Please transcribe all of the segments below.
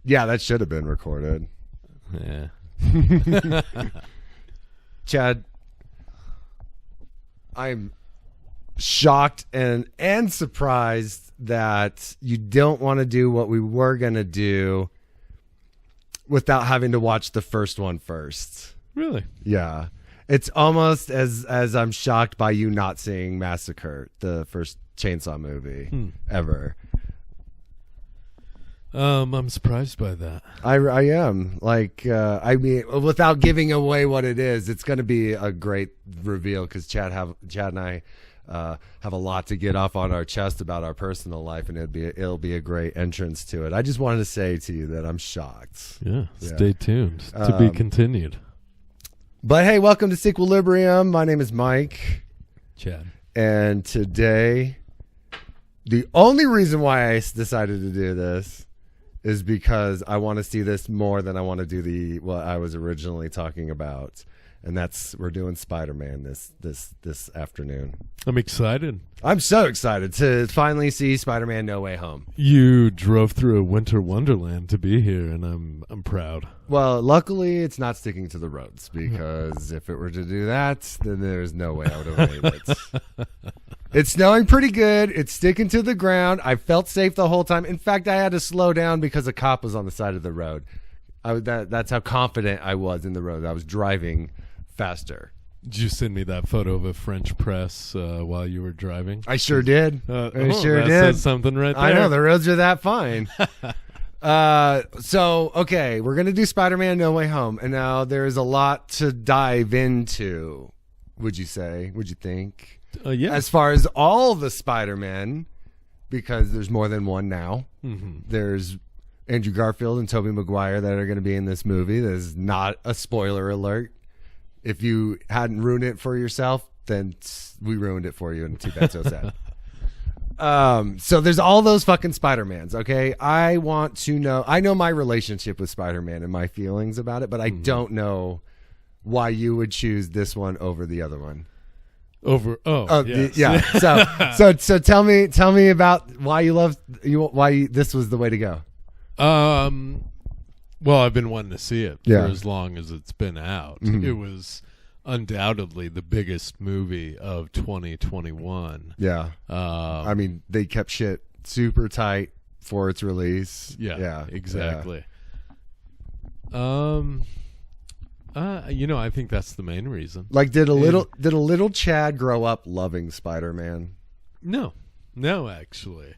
Yeah, that should have been recorded. Yeah. Chad, I'm shocked and surprised that you don't want to do what we were going to do without having to watch the first one first. Really? Yeah. It's almost as I'm shocked by you not seeing Massacre, the first Chainsaw movie ever. I'm surprised by that. I am. Like, I mean, without giving away what it is, it's going to be a great reveal because Chad and I have a lot to get off on our chest about our personal life, and it'll be a great entrance to it. I just wanted to say to you that I'm shocked. Yeah. Stay tuned. To be continued. But hey, welcome to Sequilibrium. My name is Mike. Chad. And today, the only reason why I decided to do this is because I want to see this more than I want to do what I was originally talking about. And we're doing Spider-Man this afternoon. I'm excited. I'm so excited to finally see Spider-Man No Way Home. You drove through a winter wonderland to be here, and I'm proud. Well, luckily it's not sticking to the roads, because if it were to do that, then there's no way I would have made it. It's snowing pretty good. It's sticking to the ground. I felt safe the whole time. In fact, I had to slow down because a cop was on the side of the road. That's how confident I was in the road. I was driving faster. Did you send me that photo of a French press while you were driving? I sure did. I sure that did. Says something right there. I know, the roads are that fine. Okay, we're going to do Spider-Man No Way Home. And now there's a lot to dive into, would you say? Would you think? Yeah. As far as all the Spider-Men, because there's more than one now. Mm-hmm. There's Andrew Garfield and Tobey Maguire that are going to be in this movie. There's not a spoiler alert. If you hadn't ruined it for yourself, then we ruined it for you, and too bad, so sad. So there's all those fucking Spider-Mans, okay? I want to know. I know my relationship with Spider-Man and my feelings about it, but I don't know why you would choose this one over the other one. Yes. Yeah. So tell me about why this was the way to go. Well, I've been wanting to see it for Yeah. as long as it's been out. Mhm. It was undoubtedly the biggest movie of 2021. Yeah. I mean, they kept shit super tight for its release. Yeah. Exactly. I think that's the main reason. Like, did a little Chad grow up loving Spider-Man? No, actually.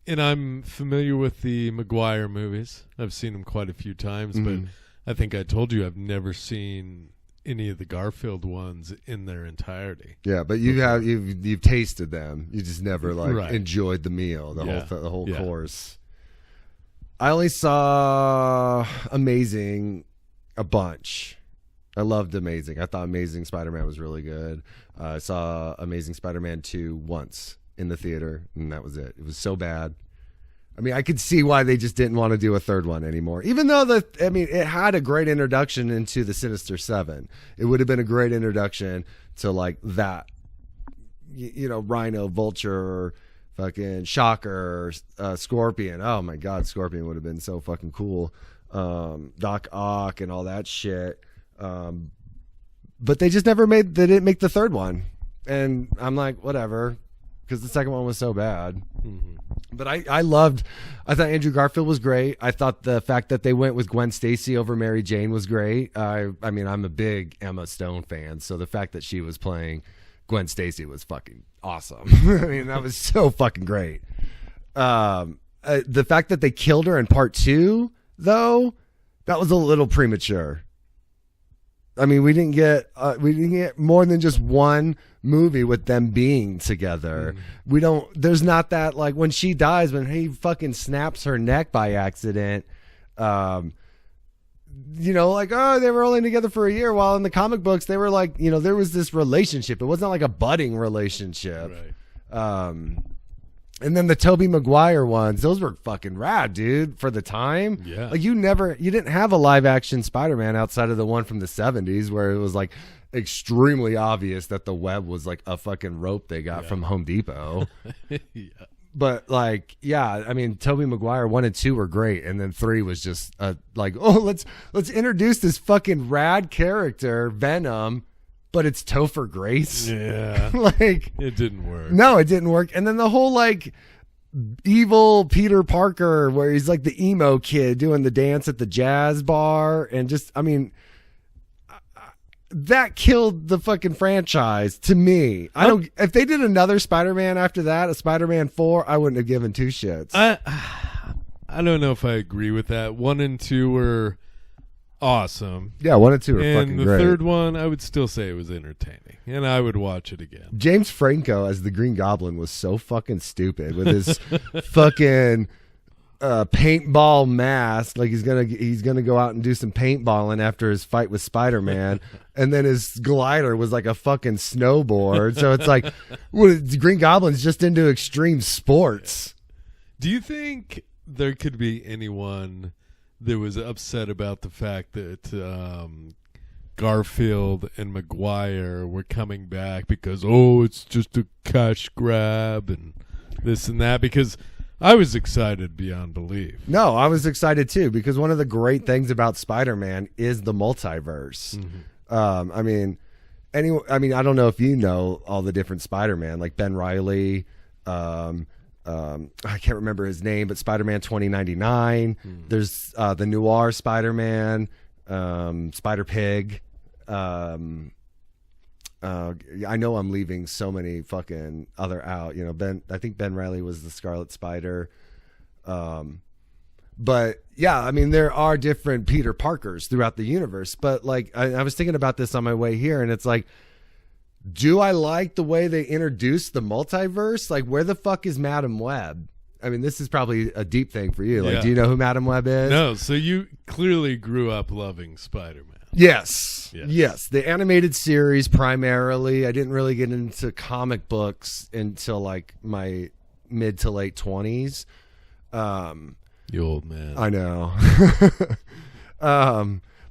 And I'm familiar with the Maguire movies. I've seen them quite a few times, but I think I told you I've never seen any of the Garfield ones in their entirety. Yeah, but you've tasted them. You just never enjoyed the meal, the whole course. I only saw Amazing a bunch. I loved Amazing. I thought Amazing Spider-Man was really good. I saw Amazing Spider-Man 2 once in the theater, and that was it. It was so bad. I mean, I could see why they just didn't want to do a third one anymore. Even though it had a great introduction into the Sinister Seven. It would have been a great introduction to like that, Rhino, Vulture, fucking Shocker, Scorpion. Oh my God, Scorpion would have been so fucking cool. Doc Ock and all that shit. But they just they didn't make the third one. And I'm like, whatever, because the second one was so bad. Mm-hmm. But I thought Andrew Garfield was great. I thought the fact that they went with Gwen Stacy over Mary Jane was great. I mean, I'm a big Emma Stone fan, so the fact that she was playing Gwen Stacy was fucking awesome. I mean, that was so fucking great. The fact that they killed her in part 2, though, that was a little premature. I mean, we didn't get more than just one movie with them being together. There's not that, like, when she dies, when he fucking snaps her neck by accident, like, oh, they were only together for a year, while in the comic books they were like, there was this relationship. It wasn't like a budding relationship. Right. And then the Tobey Maguire ones, those were fucking rad, dude, for the time. Yeah. Like, you didn't have a live action Spider-Man outside of the one from the 70s where it was like extremely obvious that the web was like a fucking rope they got from Home Depot. Yeah. But like, yeah, I mean, Tobey Maguire 1 and 2 were great, and then 3 was just like, oh, let's introduce this fucking rad character, Venom, but it's Topher Grace. Yeah, like it didn't work. No, it didn't work. And then the whole like evil Peter Parker, where he's like the emo kid doing the dance at the jazz bar, and just, I mean, that killed the fucking franchise to me. I don't. If they did another Spider-Man after that, a Spider-Man 4, I wouldn't have given two shits. I don't know if I agree with that. 1 and 2 were awesome. Yeah, 1 and 2 were fucking great. And the third one, I would still say it was entertaining, and I would watch it again. James Franco as the Green Goblin was so fucking stupid with his fucking paintball mask. Like he's gonna go out and do some paintballing after his fight with Spider-Man, and then his glider was like a fucking snowboard. So it's like, the Green Goblin's just into extreme sports. Do you think there could be anyone that was upset about the fact that Garfield and Maguire were coming back because, it's just a cash grab and this and that? Because I was excited beyond belief. No, I was excited too, because one of the great things about Spider-Man is the multiverse. Mm-hmm. I don't know if you know all the different Spider-Man, like Ben Reilly, I can't remember his name, but Spider-Man 2099. There's the Noir Spider-Man, Spider-Pig. I know I'm leaving so many fucking other out. You know, I think Ben Reilly was the Scarlet Spider. But yeah, I mean, there are different Peter Parkers throughout the universe. But like, I was thinking about this on my way here, and it's like, do I like the way they introduced the multiverse? Like, where the fuck is Madam Web? I mean, this is probably a deep thing for you. Like, do you know who Madam Web is? No, so you clearly grew up loving Spider-Man. Yes. The animated series primarily. I didn't really get into comic books until like my mid to late 20s. You old man. I know.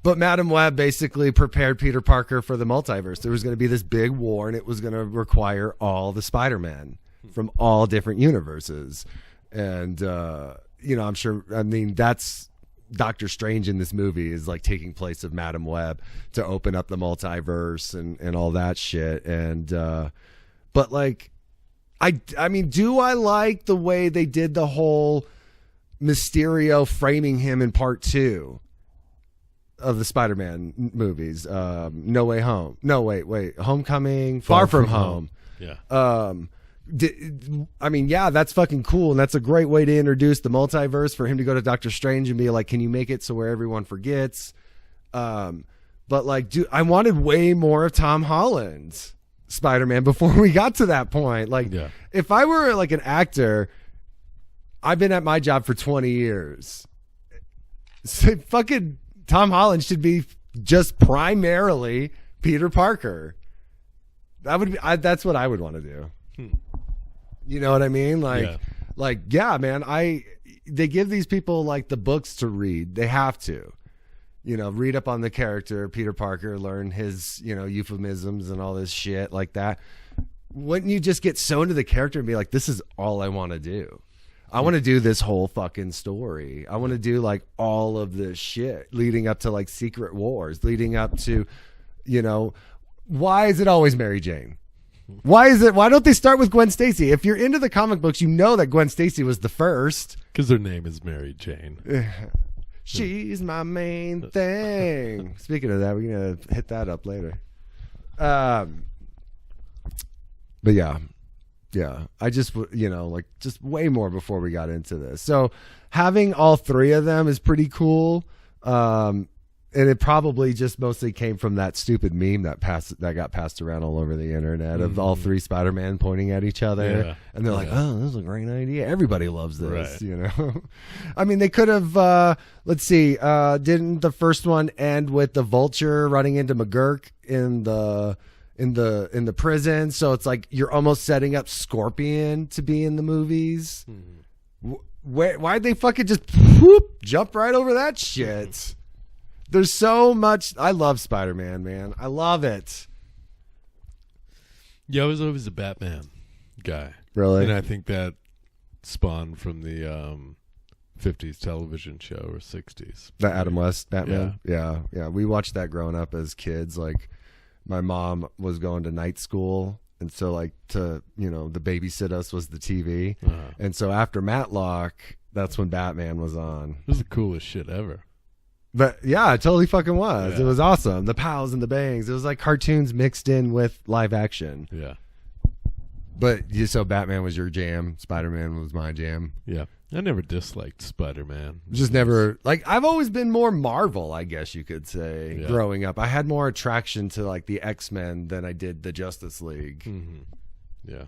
But Madam Web basically prepared Peter Parker for the multiverse. There was going to be this big war, and it was going to require all the Spider-Men from all different universes. And, I'm sure, that's Doctor Strange in this movie is like taking place of Madam Web to open up the multiverse and all that shit. And, but like, I mean, do I like the way they did the whole Mysterio framing him in part 2 of the Spider-Man movies? No Way Home. No, wait. Homecoming. Far From Home. Yeah. That's fucking cool, and that's a great way to introduce the multiverse, for him to go to Doctor Strange and be like, can you make it so where everyone forgets? But like, I wanted way more of Tom Holland's Spider-Man before we got to that point. Like, if I were like an actor, I've been at my job for 20 years. So fucking Tom Holland should be just primarily Peter Parker. That's what I would want to do. You know what I mean? Like, man, they give these people like the books to read. They have to, read up on the character, Peter Parker, learn his, euphemisms and all this shit like that. Wouldn't you just get so into the character and be like, this is all I want to do? I want to do this whole fucking story. I want to do like all of this shit leading up to like Secret Wars, leading up to, why is it always Mary Jane? Why don't they start with Gwen Stacy? If you're into the comic books, you know that Gwen Stacy was the first. Because her name is Mary Jane. She's my main thing. Speaking of that, we're going to hit that up later. But yeah. I just, just way more before we got into this. So having all three of them is pretty cool. And it probably just mostly came from that stupid meme that got passed around all over the internet of all three Spider-Man pointing at each other. Yeah. And they're like, oh, this is a great idea. Everybody loves this, I mean, they could have, let's see, didn't the first one end with the Vulture running into McGurk in the prison? So it's like you're almost setting up Scorpion to be in the movies. Mm-hmm. Why'd they fucking just jump right over that shit? There's so much. I love Spider-Man, man. I love it. Yeah, I was always a Batman guy. Really? And I think that spawned from the 50s television show or 60s. The Adam West Batman? Yeah. We watched that growing up as kids. Like, my mom was going to night school, and so, like, the babysit us was the TV. And so after Matlock, that's when Batman was on. It was the coolest shit ever. But yeah, it totally fucking was. Yeah. It was awesome. The pows and the bangs. It was like cartoons mixed in with live action. Yeah. But so Batman was your jam. Spider-Man was my jam. Yeah. I never disliked Spider-Man. Just never, like, I've always been more Marvel, I guess you could say, growing up. I had more attraction to, like, the X-Men than I did the Justice League. Mm-hmm. Yeah.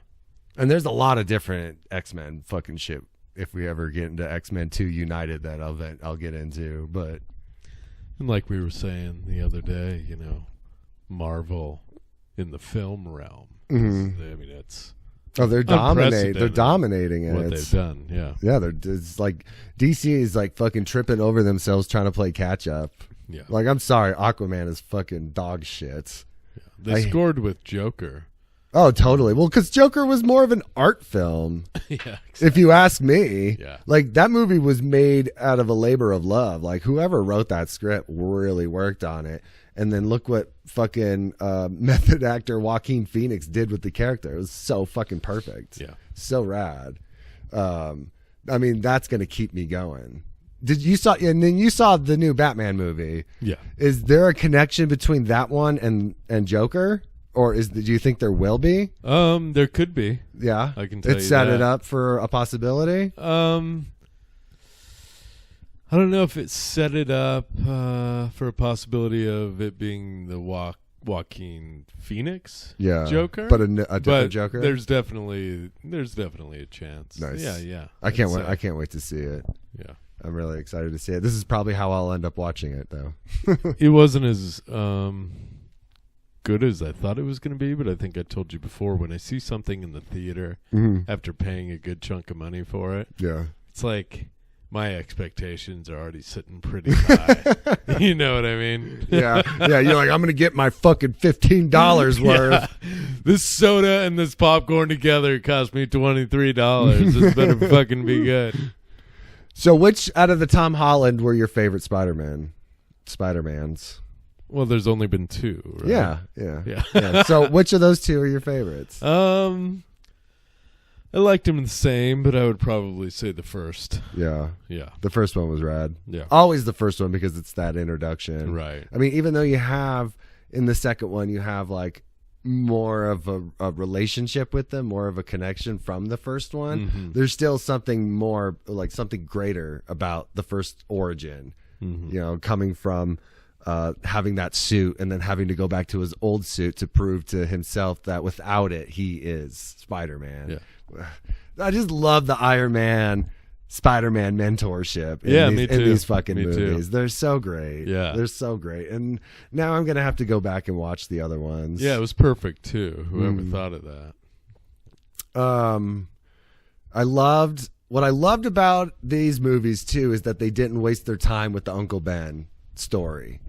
And there's a lot of different X-Men fucking shit. If we ever get into X-Men 2 United, that I'll get into. But and like we were saying the other day, Marvel in the film realm. Mm-hmm. I mean, it's they're dominating it. What they've done, yeah. It's like DC is like fucking tripping over themselves trying to play catch up. Yeah, like, I'm sorry, Aquaman is fucking dog shit. Yeah. They scored with Joker. Oh, totally. Well, because Joker was more of an art film. Yeah, exactly. If you ask me. Yeah. Like, that movie was made out of a labor of love. Like, whoever wrote that script really worked on it. And then look what fucking method actor Joaquin Phoenix did with the character. It was so fucking perfect. Yeah. So rad. I mean, that's going to keep me going. You saw the new Batman movie. Yeah. Is there a connection between that one and Joker? Or do you think there will be? There could be. Yeah, I can tell you that. It set it up for a possibility. I don't know if it set it up for a possibility of it being the Joaquin Phoenix Joker, but a different Joker. There's definitely a chance. Nice. Yeah. I can't wait. I can't wait to see it. Yeah, I'm really excited to see it. This is probably how I'll end up watching it, though. It wasn't as good as I thought it was going to be, but I think I told you before, when I see something in the theater after paying a good chunk of money for it, it's like my expectations are already sitting pretty high. You know what I mean? Yeah. You're like, I'm going to get my fucking $15 worth. This soda and this popcorn together cost me $23. This better fucking be good. So which out of the Tom Holland were your favorite Spider-Mans? Well, there's only been 2, right? Yeah. So which of those 2 are your favorites? I liked him the same, but I would probably say the first. Yeah. The first one was rad. Yeah. Always the first one because it's that introduction. Right. I mean, even though you have, in the second one, you have like more of a relationship with them, more of a connection from the first one, there's still something more, like something greater about the first origin, coming from having that suit and then having to go back to his old suit to prove to himself that without it, he is Spider-Man. Yeah. I just love the Iron Man Spider-Man mentorship in these fucking me movies. Too. They're so great. Yeah. They're so great. And now I'm going to have to go back and watch the other ones. Yeah, it was perfect too. Whoever thought of that. What I loved about these movies too is that they didn't waste their time with the Uncle Ben story.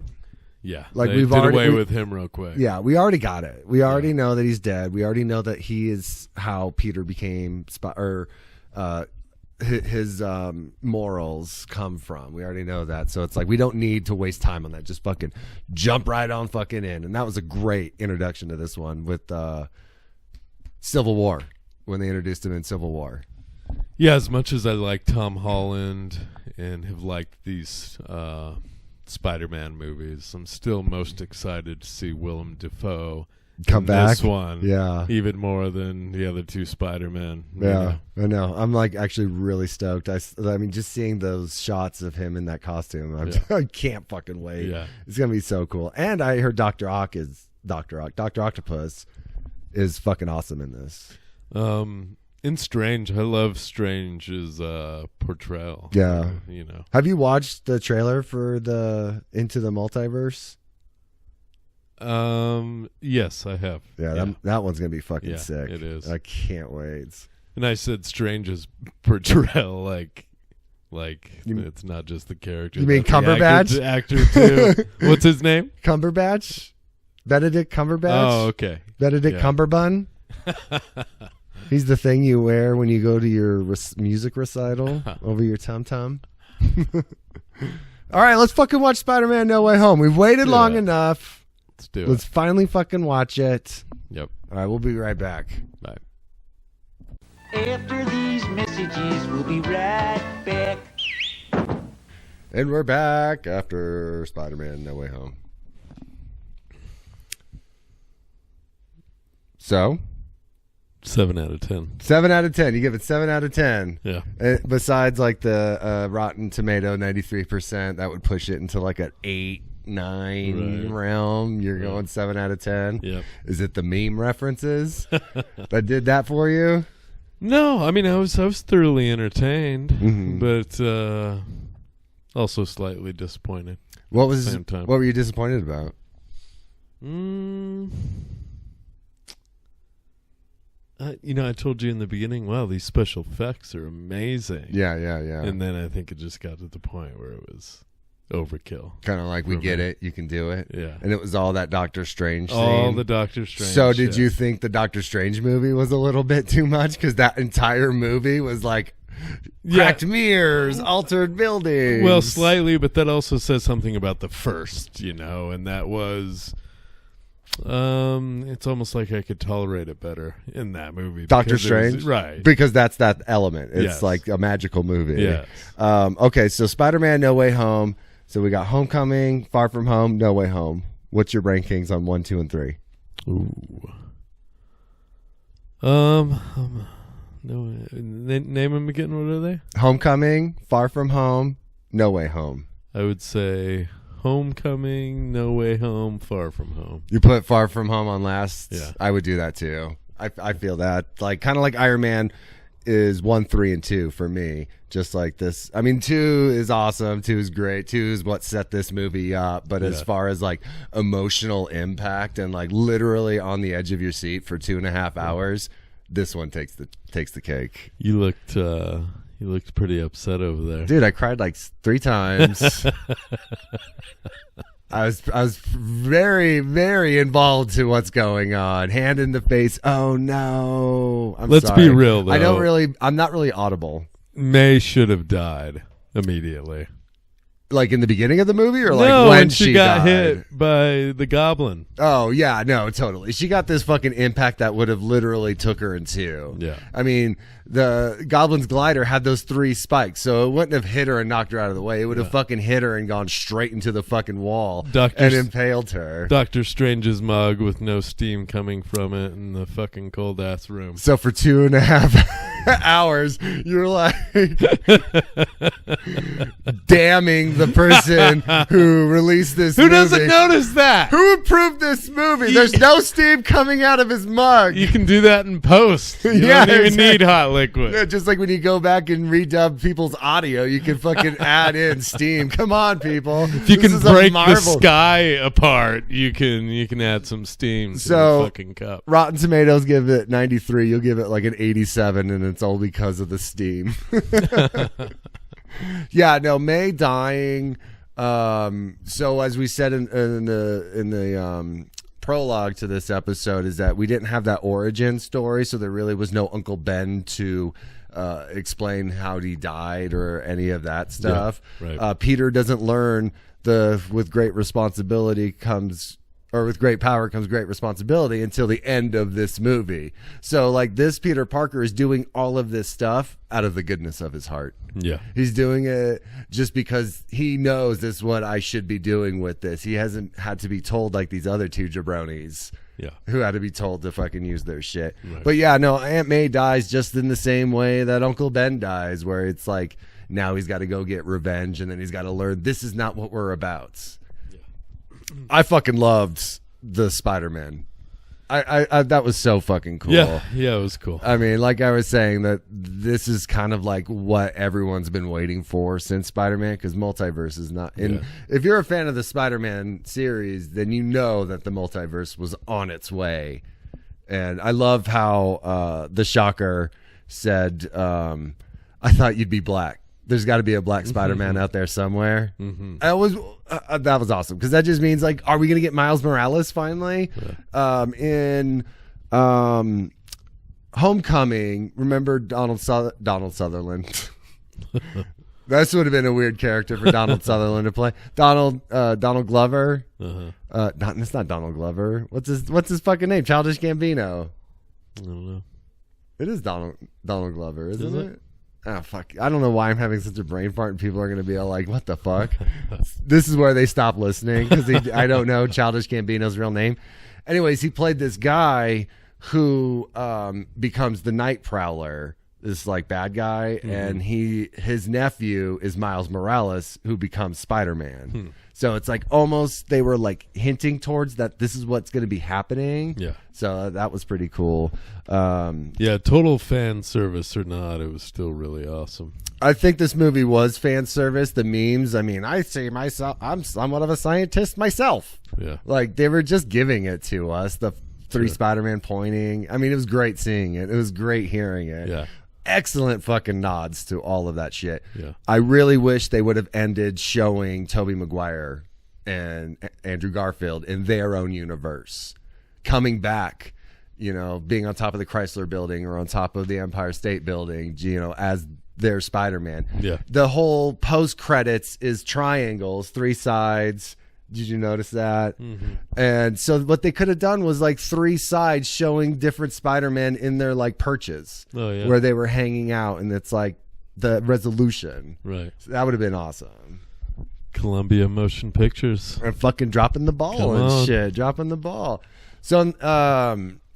Yeah, like they did away with him real quick. Yeah, we already got it. We already know that he's dead. We already know that he is how Peter became, his morals come from. We already know that. So it's like we don't need to waste time on that. Just fucking jump right on fucking in. And that was a great introduction to this one with Civil War, when they introduced him in Civil War. Yeah, as much as I like Tom Holland and have liked these Spider-Man movies, I'm still most excited to see Willem Dafoe come back. This one, yeah, even more than the other 2 Spider-Men. Yeah, I know. I'm like actually really stoked. I mean, just seeing those shots of him in that costume, I can't fucking wait. Yeah, it's gonna be so cool. And I heard Dr. Octopus is fucking awesome in this. In Strange, I love Strange's portrayal. Yeah. Have you watched the trailer for the Into the Multiverse? Yes, I have. Yeah. That one's gonna be fucking sick. It is. I can't wait. And I said Strange's portrayal, like it's not just the character. You mean Cumberbatch? Actor too. What's his name? Benedict Cumberbatch. Oh, okay. Benedict Cumberbun. He's the thing you wear when you go to your music recital over your tum-tum. All right, let's fucking watch Spider-Man No Way Home. We've waited long enough. Let's do it. Let's finally fucking watch it. Yep. All right, we'll be right back. Bye. After these messages, we'll be right back. And we're back after Spider-Man No Way Home. So? 7 out of 10. 7 out of 10. You give it 7 out of 10. Yeah. Besides like the Rotten Tomato 93%, that would push it into like an 8, 9 realm. You're going 7 out of 10. Yep. Is it the meme references that did that for you? No, I mean I was thoroughly entertained, but also slightly disappointed. What were you disappointed about? I told you in the beginning, wow, these special effects are amazing. Yeah. And then I think it just got to the point where it was overkill. Kind of like, we get it, you can do it. Yeah. And it was all that Doctor Strange scene. All the Doctor Strange. So did you think the Doctor Strange movie was a little bit too much? Because that entire movie was like cracked mirrors, altered buildings. Well, slightly, but that also says something about the first, and that was... it's almost like I could tolerate it better in that movie. Doctor Strange? Right. Because that's that element. It's like a magical movie. Yes. Okay, so Spider-Man No Way Home. So we got Homecoming, Far From Home, No Way Home. What's your rankings on 1, 2, and 3? Ooh. No, name them again. What are they? Homecoming, Far From Home, No Way Home. I would say Homecoming, No Way Home, Far From Home. You put Far From Home on last? Yeah. I would do that too. I feel that. Like, kind of like Iron Man is 1, 3, and 2 for me. Just like this. I mean, 2 is awesome. 2 is great. 2 is what set this movie up. But as far as like emotional impact and like literally on the edge of your seat for 2.5 hours, this one takes the cake. You looked pretty upset over there. Dude, I cried like 3 times. I was very, very involved to what's going on. Hand in the face. Oh no. Let's be real though. I'm not really audible. May should have died immediately. Like in the beginning of the movie, or like no, when she got died? hit by the goblin. Oh yeah, no, totally. She got this fucking impact that would have literally took her in 2. Yeah. I mean, the goblin's glider had those 3 spikes, so it wouldn't have hit her and knocked her out of the way. It would have fucking hit her and gone straight into the fucking wall and impaled her. Doctor Strange's mug with no steam coming from it in the fucking cold ass room. So for 2.5 hours, you're like damning the person who released this movie. Who doesn't notice that? Who approved this movie? There's no steam coming out of his mug. You can do that in post. You don't even need hot liquid. Yeah, just like when you go back and redub people's audio, you can fucking add in steam. Come on, people. If you can break the sky apart, you can add some steam to the fucking cup. Rotten Tomatoes give it 93. You'll give it like an 87, and it's all because of the steam. Yeah, no, May dying. So as we said in the prologue to this episode, is that we didn't have that origin story, so there really was no Uncle Ben to explain how he died or any of that stuff. Yeah, right. Peter doesn't learn with great responsibility comes. Or with great power comes great responsibility until the end of this movie. So like this Peter Parker is doing all of this stuff out of the goodness of his heart. Yeah. He's doing it just because he knows this is what I should be doing with this. He hasn't had to be told like these other 2 jabronis. Yeah. Who had to be told to fucking use their shit. Right. But yeah, no, Aunt May dies just in the same way that Uncle Ben dies, where it's like now he's got to go get revenge and then he's got to learn this is not what we're about. I fucking loved the Spider-Man. I that was so fucking cool. Yeah, it was cool. I mean, like I was saying, that this is kind of like what everyone's been waiting for since Spider-Man, because multiverse is not in. Yeah. If you're a fan of the Spider-Man series, then you know that the multiverse was on its way. And I love how the Shocker said, I thought you'd be black. There's got to be a black Spider-Man out there somewhere. Mm-hmm. That was awesome, because that just means like, are we going to get Miles Morales finally? Yeah. Homecoming. Remember Donald Sutherland? This would have been a weird character for Donald Sutherland to play. Donald Glover. It's not Donald Glover. What's his fucking name? Childish Gambino. I don't know. It is Donald Glover, isn't it? Oh, fuck. I don't know why I'm having such a brain fart and people are going to be all like, what the fuck? This is where they stop listening because I don't know Childish Gambino's real name. Anyways, he played this guy who becomes the Night Prowler, this like bad guy, and his nephew is Miles Morales, who becomes Spider-Man. So it's like almost they were like hinting towards that this is what's going to be happening. Yeah. So that was pretty cool. Total fan service or not, it was still really awesome. I think this movie was fan service. The memes, I mean, I say myself, I'm somewhat of a scientist myself. Yeah. Like they were just giving it to us. The three Spider-Man pointing. I mean, it was great seeing it. It was great hearing it. Yeah. Excellent fucking nods to all of that shit. Yeah. I really wish they would have ended showing Tobey Maguire and Andrew Garfield in their own universe. Coming back, being on top of the Chrysler Building or on top of the Empire State Building, as their Spider-Man. Yeah. The whole post-credits is triangles, 3 sides. Did you notice that? And so what they could have done was like 3 sides showing different Spider-Man in their like perches where they were hanging out, and it's like the resolution. Right. So that would have been awesome. Columbia Motion Pictures. And fucking dropping the ball shit. Dropping the ball. So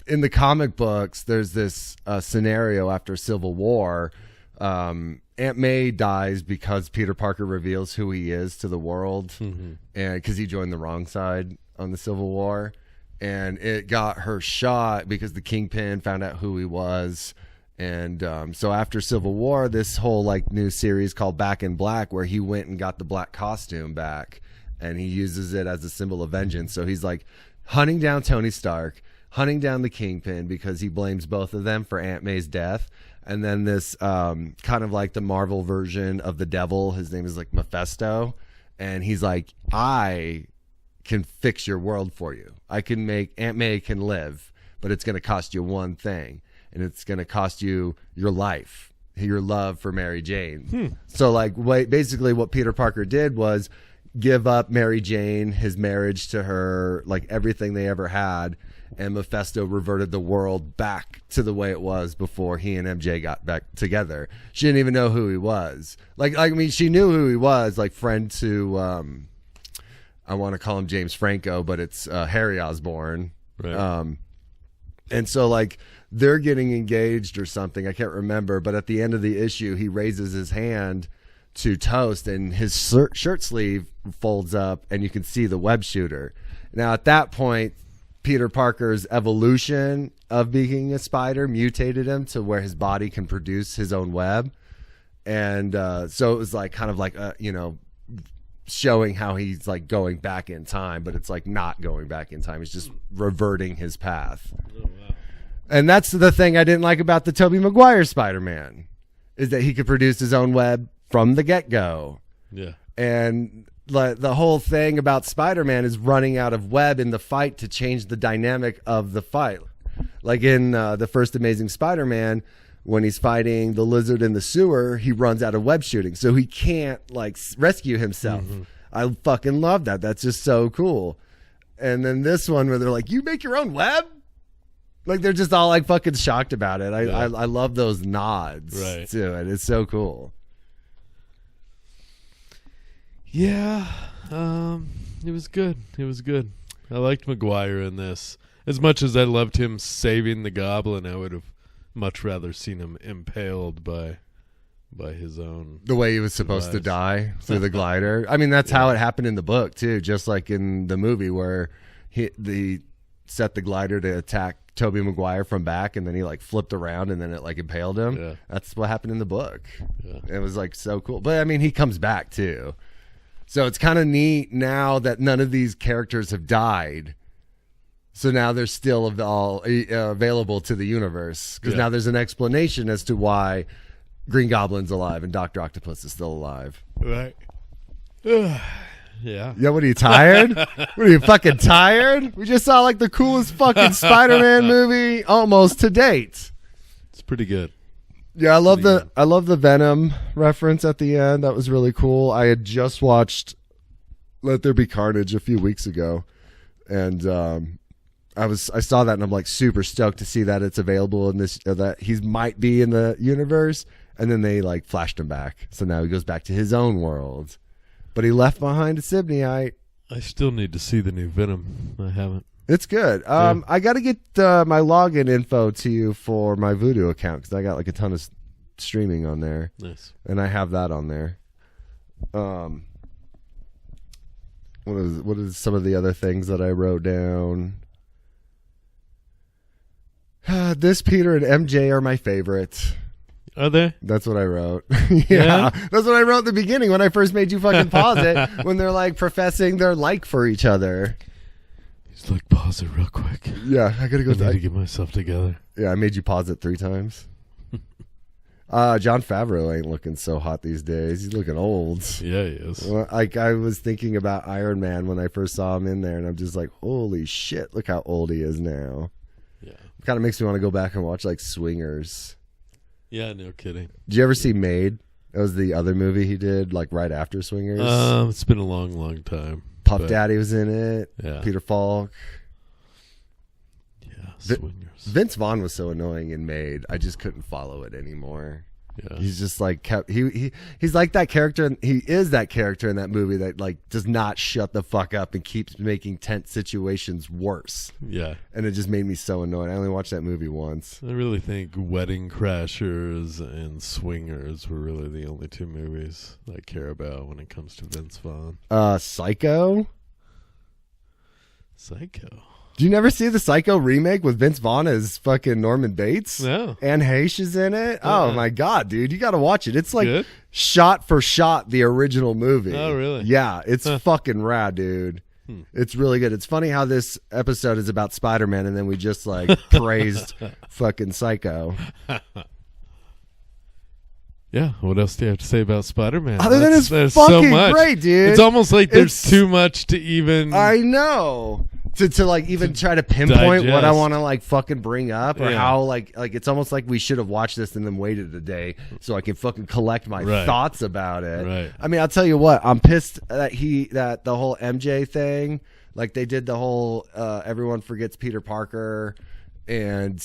in the comic books, there's this scenario after Civil War. Aunt May dies because Peter Parker reveals who he is to the world, and because he joined the wrong side on the Civil War, and it got her shot because the Kingpin found out who he was, and so after Civil War, this whole like new series called Back in Black, where he went and got the black costume back, and he uses it as a symbol of vengeance. So he's like hunting down Tony Stark, hunting down the Kingpin because he blames both of them for Aunt May's death. And then this kind of like the Marvel version of the devil, his name is like Mephisto. And he's like, I can fix your world for you. I can make Aunt May can live, but it's going to cost you one thing. And it's going to cost you your life, your love for Mary Jane. So like basically what Peter Parker did was give up Mary Jane, his marriage to her, like everything they ever had. And Mephisto reverted the world back to the way it was before he and MJ got back together. She didn't even know who he was. I mean, she knew who he was, like friend to, I want to call him James Franco, but it's Harry Osborn. Right. And so like they're getting engaged or something. I can't remember. But at the end of the issue, he raises his hand to toast, and his shirt sleeve folds up, and you can see the web shooter. Now at that point, Peter Parker's evolution of being a spider mutated him to where his body can produce his own web. And so it was like kind of like, showing how he's like going back in time, but it's like not going back in time. He's just reverting his path. Oh, wow. And that's the thing I didn't like about the Tobey Maguire Spider-Man, is that he could produce his own web from the get-go. Yeah. And the whole thing about Spider-Man is running out of web in the fight to change the dynamic of the fight. Like in the first Amazing Spider-Man, when he's fighting the lizard in the sewer, he runs out of web shooting, so he can't like rescue himself. I fucking love that. That's just so cool. And then this one where they're like, you make your own web? Like they're just all like fucking shocked about it. I love those nods to it. It's so cool. Yeah, it was good. It was good. I liked Maguire in this. As much as I loved him saving the Goblin, I would have much rather seen him impaled by his own... The way he was supposed to die through the glider. I mean, that's how it happened in the book, too, just like in the movie where he set the glider to attack Tobey Maguire from back, and then he like flipped around and then it like impaled him. Yeah. That's what happened in the book. Yeah. It was like so cool. But I mean, he comes back, too. So it's kind of neat now that none of these characters have died. So now they're still all available to the universe. Because now there's an explanation as to why Green Goblin's alive and Dr. Octopus is still alive. Right. Yeah. Yeah, what are you, tired? What are you, fucking tired? We just saw like the coolest fucking Spider-Man movie almost to date. pretty good. Yeah, I love the Venom reference at the end. That was really cool. I had just watched Let There Be Carnage a few weeks ago, and I saw that and I'm like super stoked to see that it's available in this, that he might be in the universe, and then they like flashed him back, so now he goes back to his own world, but he left behind a Sibneyite. I still need to see the new Venom. I haven't. It's good. I got to get my login info to you for my Vudu account because I got like a ton of streaming on there. Nice. And I have that on there. What is some of the other things that I wrote down? This Peter and MJ are my favorite. Are they? That's what I wrote. Yeah. That's what I wrote at the beginning when I first made you fucking pause it, when they're like professing their like for each other. He's like, pause it real quick. Yeah, I gotta go. I need to get myself together. Yeah, I made you pause it 3 times. Jon Favreau ain't looking so hot these days. He's looking old. Yeah, he is. Like, I was thinking about Iron Man when I first saw him in there, and I'm just like, holy shit, look how old he is now. Yeah. It kind of makes me want to go back and watch like Swingers. Yeah, no kidding. Did you ever see Made? That was the other movie he did like right after Swingers. It's been a long time. Puff Daddy was in it. Yeah. Peter Falk. Yeah, Swingers. Vince Vaughn was so annoying in Made. I just couldn't follow it anymore. Yeah. He's just like he's like that character, and he is that character in that movie that like does not shut the fuck up and keeps making tense situations worse. Yeah. And it just made me so annoyed. I only watched that movie once. I really think Wedding Crashers and Swingers were really the only 2 movies I care about when it comes to Vince Vaughn. Psycho? Psycho. Do you never see the Psycho remake with Vince Vaughn as fucking Norman Bates? No. Anne Heche is in it? Oh my god, dude. You gotta watch it. It's like good? Shot for shot the original movie. Oh, really? Yeah, it's fucking rad, dude. It's really good. It's funny how this episode is about Spider-Man and then we just like praised fucking Psycho. Yeah, what else do you have to say about Spider-Man? Other than it's fucking so much. great, dude. It's almost like there's too much to even... I know. To like even try to pinpoint digest. what I want to like fucking bring up, or how like it's almost like we should have watched this and then waited a day so I can fucking collect my thoughts about it. Right. I mean, I'll tell you what, I'm pissed that the whole MJ thing, like they did the whole everyone forgets Peter Parker and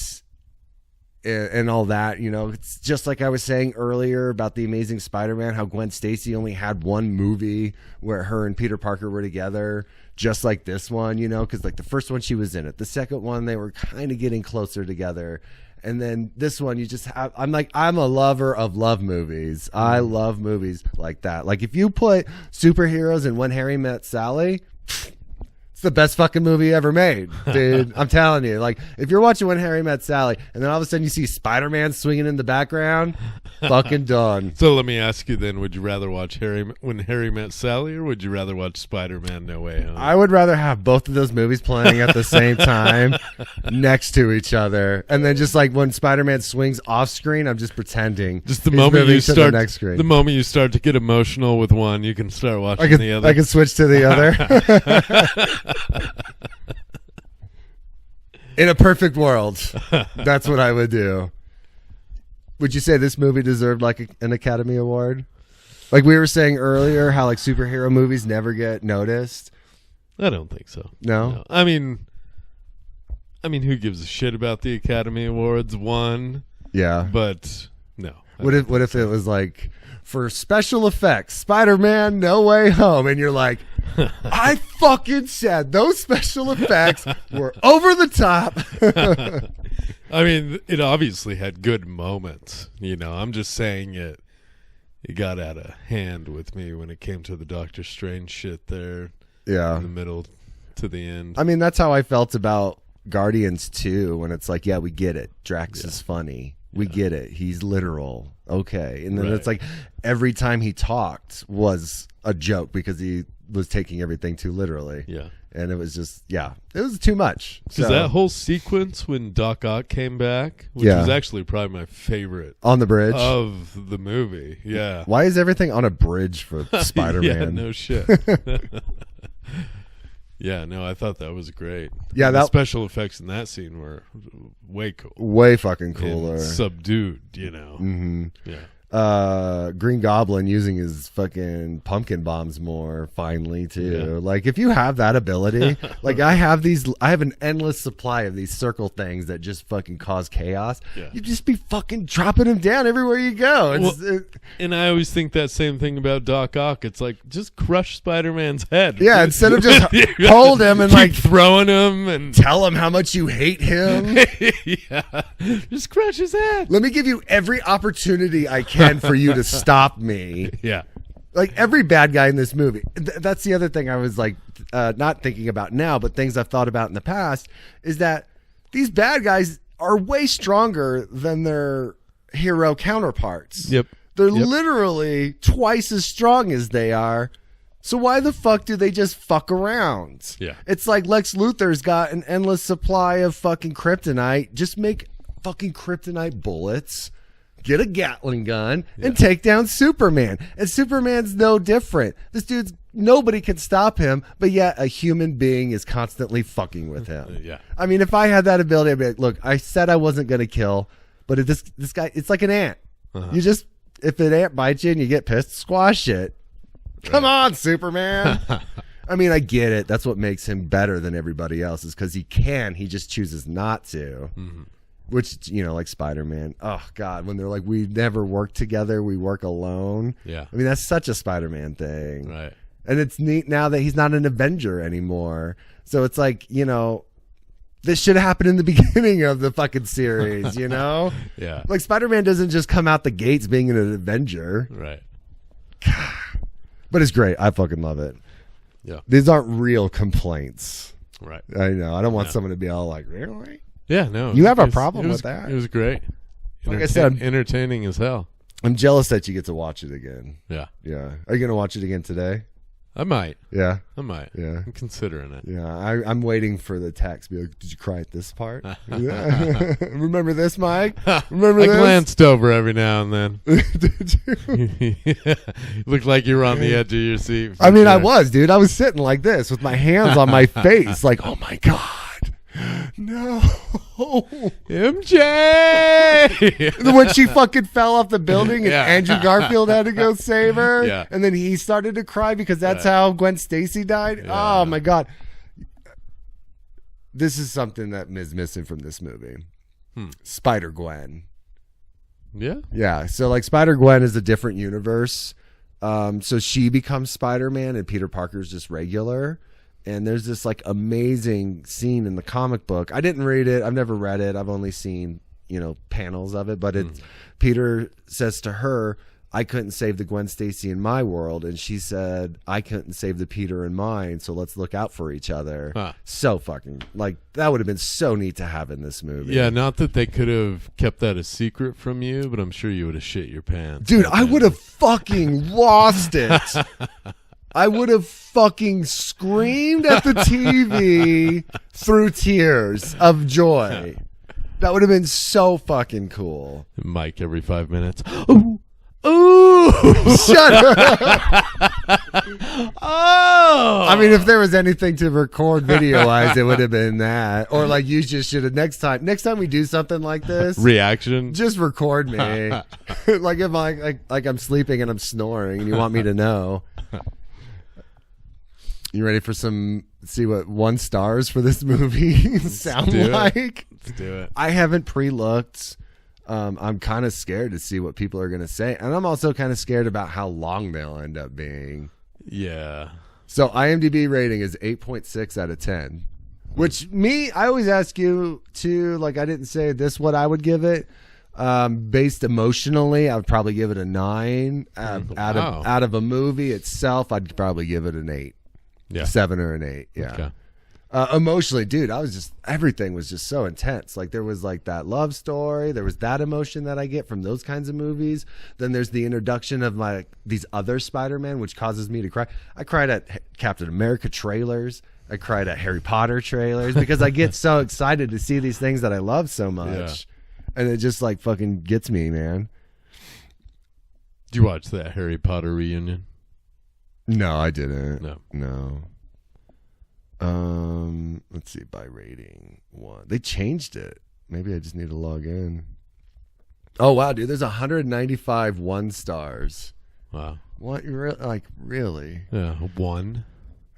all that, you know. It's just like I was saying earlier about the Amazing Spider-Man, how Gwen Stacy only had one movie where her and Peter Parker were together, just like this one, you know, because like the first one she was in it, the second one they were kind of getting closer together, and then this one you just have, I'm a lover of love movies. I love movies like that. Like if you put superheroes in When Harry Met Sally, it's the best fucking movie ever made, dude. I'm telling you. Like, if you're watching When Harry Met Sally, and then all of a sudden you see Spider-Man swinging in the background, fucking done. So let me ask you then, would you rather watch When Harry Met Sally, or would you rather watch Spider-Man No Way Home? I would rather have both of those movies playing at the same time next to each other. And then just like when Spider-Man swings off screen, I'm just pretending. Just the moment you start, the next screen. The moment you start to get emotional with one, you can start watching the other. I can switch to the other. In a perfect world, that's what I would do. Would you say this movie deserved like an Academy Award? Like we were saying earlier, how like superhero movies never get noticed. I don't think so. No? I mean, who gives a shit about the Academy Awards? One, yeah, but no. What if it was like for special effects, Spider-Man No Way Home, and you're like, I fucking said those special effects were over the top. I mean, it obviously had good moments. You know, I'm just saying it got out of hand with me when it came to the Doctor Strange shit there. Yeah. In the middle to the end. I mean, that's how I felt about Guardians 2, when it's like, yeah, we get it. Drax is funny. We get it. He's literal. Okay. And then it's like every time he talked was a joke because he was taking everything too literally. Yeah. And it was just, it was too much. Because that whole sequence when Doc Ock came back, which was actually probably my favorite. On the bridge? Of the movie. Yeah. Why is everything on a bridge for Spider-Man? Yeah, no shit. Yeah, no, I thought that was great. Yeah, the special effects in that scene were way cool. Way fucking cooler. And subdued, Mm-hmm. Yeah. Green Goblin using his fucking pumpkin bombs more finally too. Yeah. Like if you have that ability, like I have an endless supply of these circle things that just fucking cause chaos. Yeah. You just be fucking dropping them down everywhere you go. And I always think that same thing about Doc Ock. It's like just crush Spider-Man's head. Yeah, instead of just hold him and like throwing him and tell him how much you hate him. Yeah, just crush his head. Let me give you every opportunity I can for you to stop me. Yeah. Like every bad guy in this movie. That's the other thing I was like not thinking about now, but things I've thought about in the past is that these bad guys are way stronger than their hero counterparts. Yep. They're literally twice as strong as they are. So why the fuck do they just fuck around? Yeah. It's like Lex Luthor's got an endless supply of fucking kryptonite. Just make fucking kryptonite bullets. Get a Gatling gun and take down Superman. And Superman's no different. This dude's, nobody can stop him, but yet a human being is constantly fucking with him. Yeah. I mean, if I had that ability, I'd be like, look, I said I wasn't going to kill, but if this guy, it's like an ant. You just, if an ant bites you and you get pissed, squash it. Come on, Superman. I mean, I get it. That's what makes him better than everybody else is because he just chooses not to. Mm-hmm. Which, like Spider-Man. Oh, God, when they're like, we never work together, we work alone. Yeah. I mean, that's such a Spider-Man thing. Right. And it's neat now that he's not an Avenger anymore. So it's like, this should have happened in the beginning of the fucking series, Yeah. Like, Spider-Man doesn't just come out the gates being an Avenger. Right. But it's great. I fucking love it. Yeah. These aren't real complaints. Right. I know. I don't want someone to be all like, really? Yeah, no. You have a problem with that? It was great. Like I said, entertaining as hell. I'm jealous that you get to watch it again. Yeah. Yeah. Are you going to watch it again today? I might. Yeah. I might. Yeah. I'm considering it. Yeah. I'm waiting for the text. Be like, did you cry at this part? Yeah. Remember this, Mike? Remember this? I glanced over every now and then. Did you? Looked like you were on the edge of your seat. I mean, I was, dude. I was sitting like this with my hands on my face. Like, oh, my God. No. MJ! When she fucking fell off the building and Andrew Garfield had to go save her. Yeah. And then he started to cry because that's how Gwen Stacy died. Yeah. Oh, my God. This is something that is missing from this movie. Spider-Gwen. Yeah? Yeah. So, like, Spider-Gwen is a different universe. So she becomes Spider-Man and Peter Parker's just regular. And there's this like amazing scene in the comic book. I didn't read it. I've never read it. I've only seen, panels of it. But Peter says to her, I couldn't save the Gwen Stacy in my world. And she said, I couldn't save the Peter in mine. So let's look out for each other. Huh. So fucking like that would have been so neat to have in this movie. Yeah. Not that they could have kept that a secret from you, but I'm sure you would have shit your pants. Dude, I would have fucking lost it. I would have fucking screamed at the TV through tears of joy. That would have been so fucking cool. Mike every 5 minutes. Ooh. Ooh. Shut up. Oh. I mean, if there was anything to record video-wise, it would have been that. Or like you just should have next time we do something like this. Reaction. Just record me. Like if like I'm sleeping and I'm snoring and you want me to know. You ready for see what 1 stars for this movie sound like? Let's do it. I haven't pre-looked. I'm kind of scared to see what people are going to say. And I'm also kind of scared about how long they'll end up being. Yeah. So IMDb rating is 8.6 out of 10. Which I always ask you to, like I didn't say this what I would give it. Based emotionally, I would probably give it a 9. Out of a movie itself, I'd probably give it an 8. Yeah. 7 or an 8. Yeah. Okay. Emotionally, dude, everything was just so intense. Like there was like that love story. There was that emotion that I get from those kinds of movies. Then there's the introduction of these other Spider-Man, which causes me to cry. I cried at Captain America trailers. I cried at Harry Potter trailers because I get so excited to see these things that I love so much. Yeah. And it just like fucking gets me, man. Did you watch that Harry Potter reunion? No, I didn't. No. Let's see, by rating 1. They changed it. Maybe I just need to log in. Oh wow, dude, there's 195 1 stars. Wow. What? Really? Yeah, 1.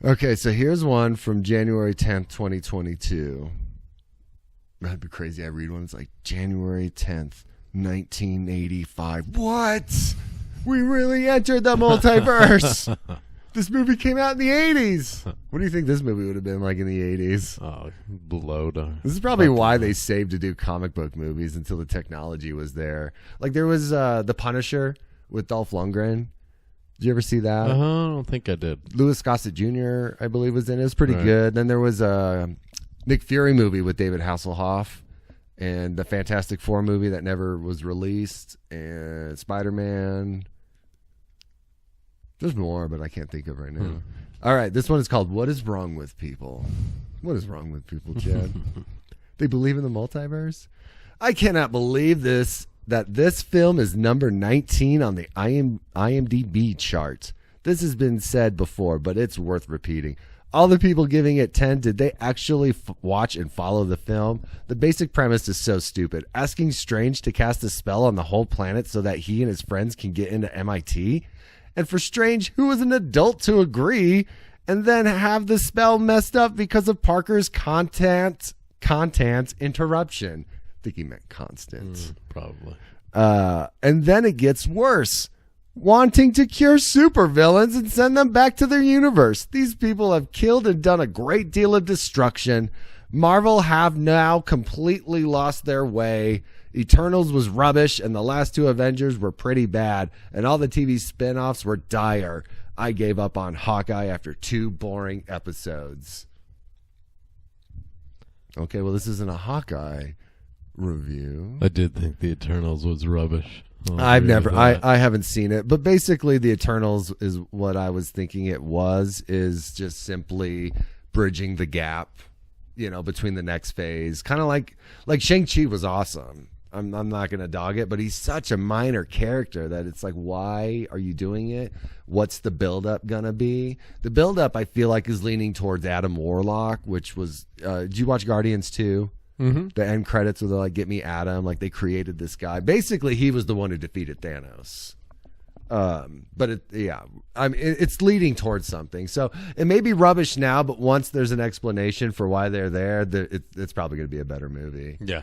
Okay, so here's one from January 10th, 2022. That'd be crazy. I read one. It's like January 10th, 1985. What? We really entered the multiverse. This movie came out in the 80s. What do you think this movie would have been like in the 80s? Oh, blowed. This is probably why they saved to do comic book movies until the technology was there. Like there was The Punisher with Dolph Lundgren. Did you ever see that? I don't think I did. Louis Gossett Jr., I believe, was in it. It was pretty good. Then there was a Nick Fury movie with David Hasselhoff, and the Fantastic Four movie that never was released, and Spider-Man. There's more, but I can't think of right now. All right, this one is called What is Wrong with People? What is wrong with people, Chad? They believe in the multiverse? I cannot believe that this film is number 19 on the IMDb chart. This has been said before, but it's worth repeating. All the people giving it 10, did they actually watch and follow the film? The basic premise is so stupid. Asking Strange to cast a spell on the whole planet so that he and his friends can get into MIT? And for Strange, who was an adult, to agree, and then have the spell messed up because of Parker's content interruption. I think he meant constant. Probably. And then it gets worse. Wanting to cure supervillains and send them back to their universe. These people have killed and done a great deal of destruction. Marvel have now completely lost their way. Eternals was rubbish, and the last 2 Avengers were pretty bad, and all the TV spin-offs were dire. I gave up on Hawkeye after 2 boring episodes. Okay, well, this isn't a Hawkeye review. I did think the Eternals was rubbish. I haven't seen it, but basically the Eternals is what I was thinking it was, is just simply bridging the gap, between the next phase. Kind of like Shang-Chi was awesome. I'm not going to dog it, but he's such a minor character that it's like, why are you doing it? What's the buildup going to be? The buildup, I feel like, is leaning towards Adam Warlock, which was, did you watch Guardians 2? Mm-hmm. The end credits where they're like, get me Adam. Like, they created this guy. Basically, he was the one who defeated Thanos. But it's leading towards something. So it may be rubbish now, but once there's an explanation for why they're there, it's probably going to be a better movie. Yeah.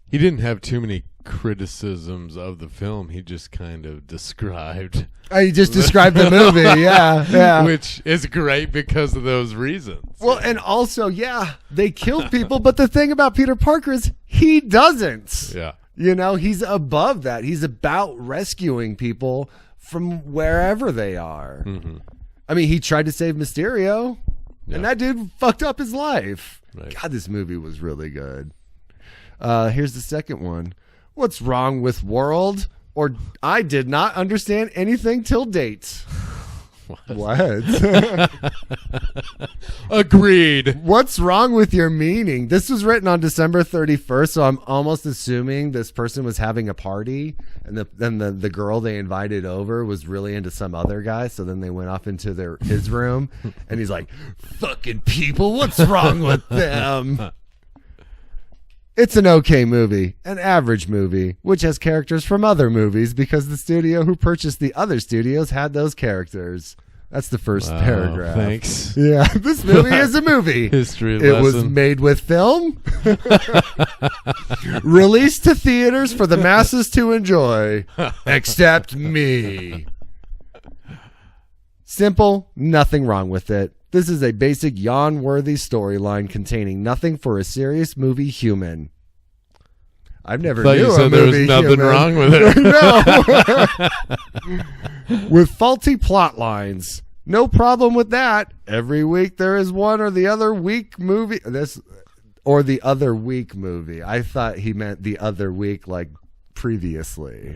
He didn't have too many criticisms of the film. He just kind of described. He just described the movie, yeah. Which is great because of those reasons. Well, and also, they killed people, but the thing about Peter Parker is he doesn't. Yeah. He's above that. He's about rescuing people from wherever they are. Mm-hmm. I mean, he tried to save Mysterio, and that dude fucked up his life. Right. God, this movie was really good. Here's the second one. What's wrong with world? Or I did not understand anything till date. What? Agreed. What's wrong with your meaning? This was written on December 31st, so I'm almost assuming this person was having a party, and then the girl they invited over was really into some other guy, so then they went off into his room, and he's like, fucking people, what's wrong with them? It's an okay movie, an average movie, which has characters from other movies because the studio who purchased the other studios had those characters. That's the first paragraph. Thanks. Yeah, this movie is a movie. History lesson. It was made with film, released to theaters for the masses to enjoy, except me. Simple, nothing wrong with it. This is a basic yawn-worthy storyline containing nothing for a serious movie human. I've never knew a movie there was nothing wrong with it. No. With faulty plot lines. No problem with that. Every week there is one or the other week movie. The other week movie. I thought he meant the other week, like previously.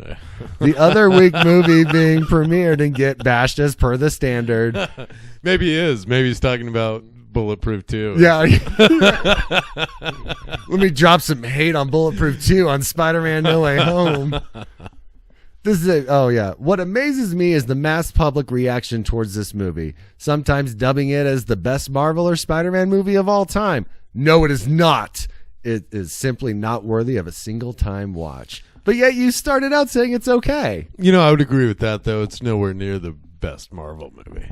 The other week movie being premiered and get bashed as per the standard. Maybe he is. Maybe he's talking about Bulletproof 2. Yeah. Let me drop some hate on Bulletproof 2 on Spider-Man No Way Home. What amazes me is the mass public reaction towards this movie, sometimes dubbing it as the best Marvel or Spider-Man movie of all time. No, it is not. It is simply not worthy of a single time watch. But yet you started out saying it's okay. I would agree with that, though. It's nowhere near the best Marvel movie.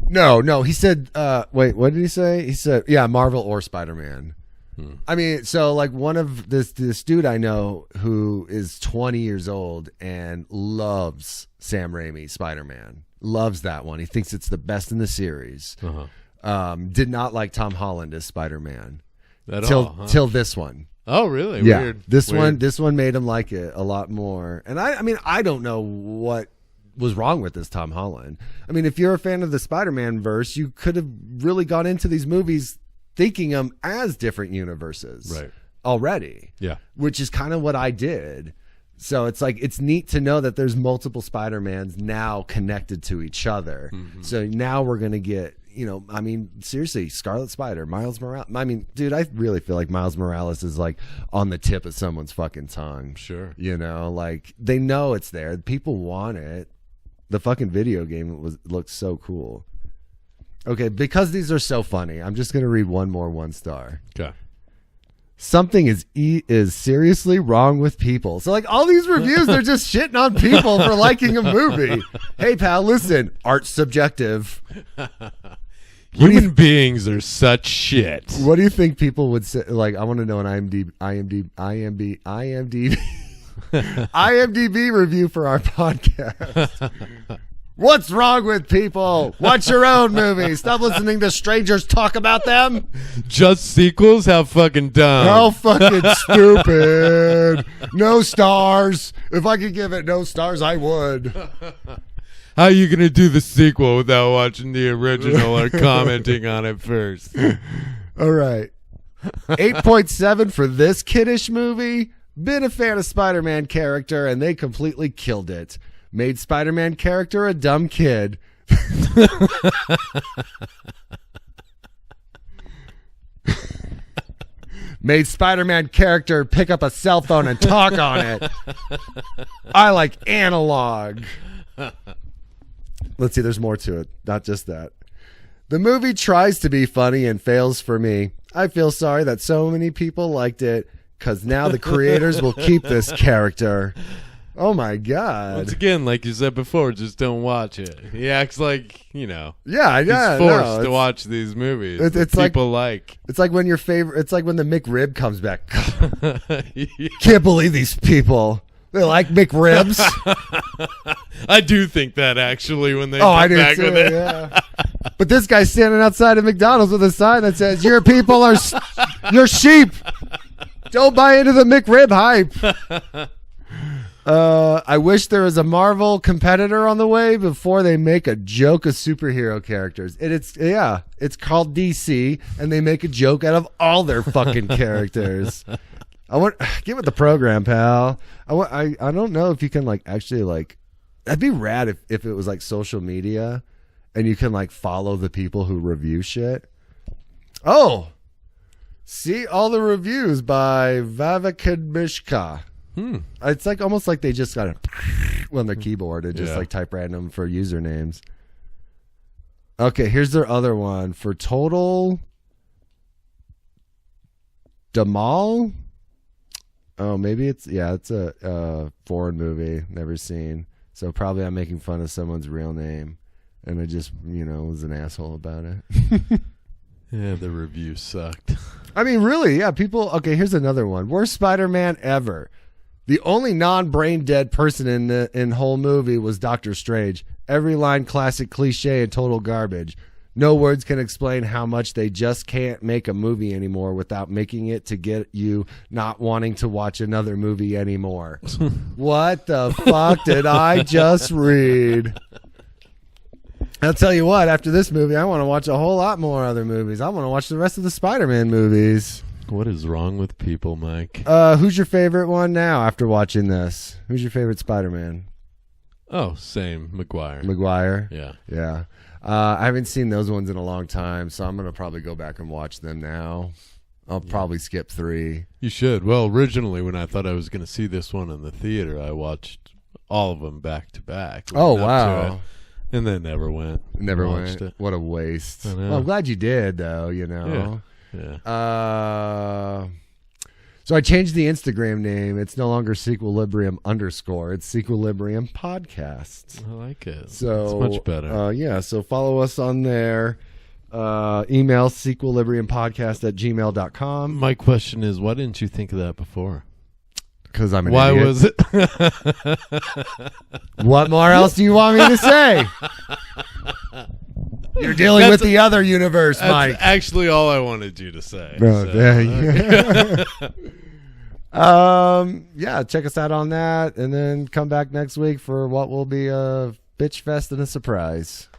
No. He said, wait, what did he say? He said, yeah, Marvel or Spider-Man. I mean, so like one of this dude I know who is 20 years old and loves Sam Raimi Spider-Man. Loves that one. He thinks it's the best in the series. Did not like Tom Holland as Spider-Man till this one. Oh, really? Yeah. Weird. This one made him like it a lot more. And I mean, I don't know what was wrong with this Tom Holland. I mean, if you're a fan of the Spider-Man verse, you could have really gone into these movies thinking them as different universes already. Yeah. Which is kind of what I did. So it's like, it's neat to know that there's multiple Spider-Mans now connected to each other. So now we're going to get, I mean, seriously, Scarlet Spider, Miles Morales. I mean, dude, I really feel like Miles Morales is like on the tip of someone's fucking tongue. Sure. Like they know it's there. People want it. The fucking video game looks so cool. Okay, because these are so funny, I'm just going to read one more 1-star. Okay. Something is seriously wrong with people. So, like, all these reviews, they're just shitting on people for liking a movie. Hey, pal, listen, art's subjective. Human beings are such shit. What do you think people would say? Like, I want to know an IMDb review for our podcast. What's wrong with people? Watch your own movies. Stop listening to strangers talk about them. Just sequels? How fucking dumb. How fucking stupid. No stars. If I could give it no stars, I would. How are you going to do the sequel without watching the original or commenting on it first? All right. 8.7 for this kiddish movie. Been a fan of Spider-Man character, and they completely killed it. Made Spider-Man character a dumb kid. Made Spider-Man character pick up a cell phone and talk on it. I like analog. Let's see, there's more to it. Not just that. The movie tries to be funny and fails for me. I feel sorry that so many people liked it, because now the creators will keep this character. Oh my God! Once again, like you said before, just don't watch it. He acts like he's forced to watch these movies. It's people like. It's like when your favorite. It's like when the McRib comes back. Can't believe these people. They like McRibs. I do think that actually when they come back with it. Yeah. But this guy's standing outside of McDonald's with a sign that says, "Your people are your sheep. Don't buy into the McRib hype." I wish there was a Marvel competitor on the way before they make a joke of superhero characters. It's called DC, and they make a joke out of all their fucking characters. Get with the program, pal. I don't know if you can actually that'd be rad if it was like social media, and you can follow the people who review shit. Oh, see all the reviews by Vavakadmishka. It's almost like they just got it on their keyboard and just type random for usernames. Okay, here's their other one for Total Damal. Oh, maybe it's a foreign movie, never seen. So probably I'm making fun of someone's real name, and I just was an asshole about it. Yeah, the review sucked. I mean, really, yeah. People. Okay, here's another one. Worst Spider-Man ever. The only non-brain dead person in the whole movie was Doctor Strange. Every line classic cliche and total garbage. No words can explain how much they just can't make a movie anymore without making it to get you not wanting to watch another movie anymore. What the fuck did I just read? I'll tell you what, after this movie, I want to watch a whole lot more other movies. I want to watch the rest of the Spider-Man movies. What is wrong with people, Mike? Who's your favorite one now after watching this? Who's your favorite Spider-Man? Oh, same. Maguire. Maguire? Yeah. Yeah. I haven't seen those ones in a long time, so I'm going to probably go back and watch them now. I'll probably skip 3. You should. Well, originally when I thought I was going to see this one in the theater, I watched all of them back to back. Oh, wow. And then never went. Never went. What a waste. Well, I'm glad you did, though, you know. Yeah. So I changed the Instagram name. It's no longer Sequilibrium _ It's Sequilibrium Podcast. I like it. So it's much better. Yeah, so follow us on there. Email sequilibriumpodcast@gmail.com. My question is, why didn't you think of that before? Because I'm an Why idiot. was it? What more else do you want me to say? You're dealing with the other universe, Mike. That's actually all I wanted you to say. Yeah, check us out on that, and then come back next week for what will be a bitch fest and a surprise.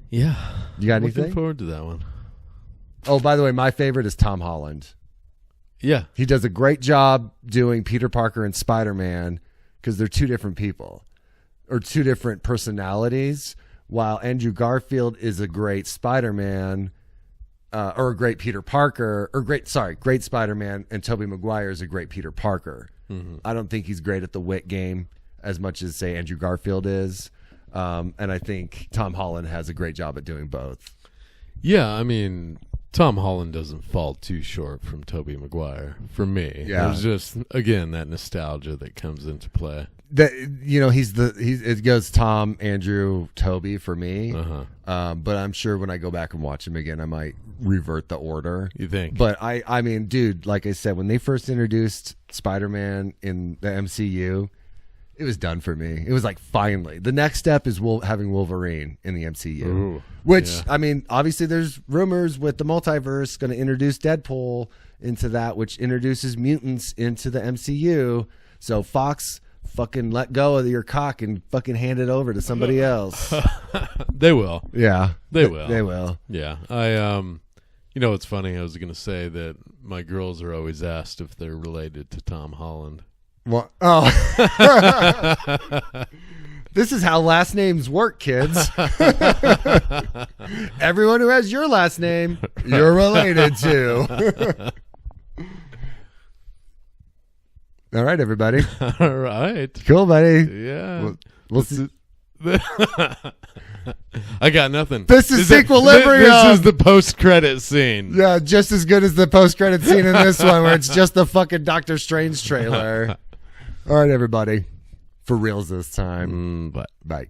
Yeah. You got anything? Looking forward to that one. Oh, by the way, my favorite is Tom Holland. Yeah. He does a great job doing Peter Parker and Spider-Man because they're two different people or two different personalities. While Andrew Garfield is a great Spider-Man or a great Peter Parker great Spider-Man, and Tobey Maguire is a great Peter Parker. Mm-hmm. I don't think he's great at the wit game as much as, say, Andrew Garfield is. And I think Tom Holland has a great job at doing both. Yeah, I mean, Tom Holland doesn't fall too short from Tobey Maguire for me. Yeah. There's just, again, that nostalgia that comes into play. That, you know, it goes Tom, Andrew, Toby for me. But I'm sure when I go back and watch him again, I might revert the order. You think? But I mean, dude, like I said, when they first introduced Spider-Man in the MCU, it was done for me. It was like, finally. The next step is having Wolverine in the MCU. Ooh, which, yeah. I mean, obviously there's rumors with the multiverse going to introduce Deadpool into that, which introduces mutants into the MCU. So Fox, fucking let go of your cock and fucking hand it over to somebody else. They will. Yeah. They will. They will. Yeah. You know, it's funny. I was going to say that my girls are always asked if they're related to Tom Holland. What? Oh. This is how last names work, kids. Everyone who has your last name, you're related to. All right, everybody. All right. Cool, buddy. Yeah. We'll see. I got nothing. This is Sequilibrium. This is the post-credit scene. Yeah, just as good as the post-credit scene in this one where it's just the fucking Doctor Strange trailer. All right, everybody. For reals this time. Bye. Bye.